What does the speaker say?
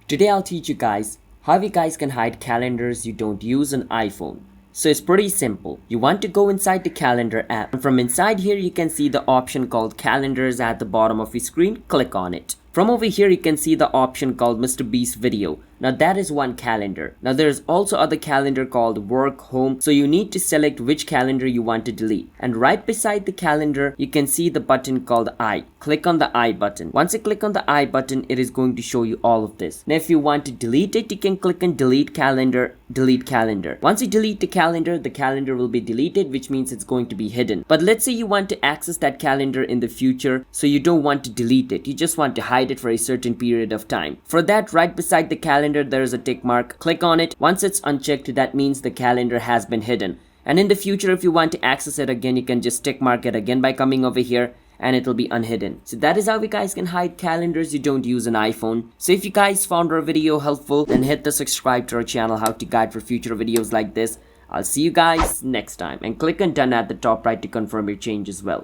Today I'll teach you guys how you guys can hide calendars you don't use on iPhone. So it's pretty simple. You want to go inside the calendar app, and from inside here you can see the option called calendars at the bottom of your screen. Click on it. From over here you can see the option called Mr. Beast video. Now that is one calendar. Now there's also other calendar called work, home. So you need to select which calendar you want to delete. And right beside the calendar you can see the button called I. Click on the I button. Once you click on the I button, it is going to show you all of this. Now if you want to delete it, you can click on delete calendar, delete calendar. Once you delete the calendar will be deleted, which means it's going to be hidden. But let's say you want to access that calendar in the future, so you don't want to delete it. You just want to hide it for a certain period of time. For that, right beside the calendar there is a tick mark. Click on it. Once it's unchecked, that means the calendar has been hidden. And in the future, if you want to access it again, you can just tick mark it again by coming over here and it'll be unhidden. So that is how you guys can hide calendars you don't use an iPhone. So if you guys found our video helpful, then hit the subscribe to our channel, how to guide for future videos like this. I'll see you guys next time, and click on done at the top right to confirm your change as well.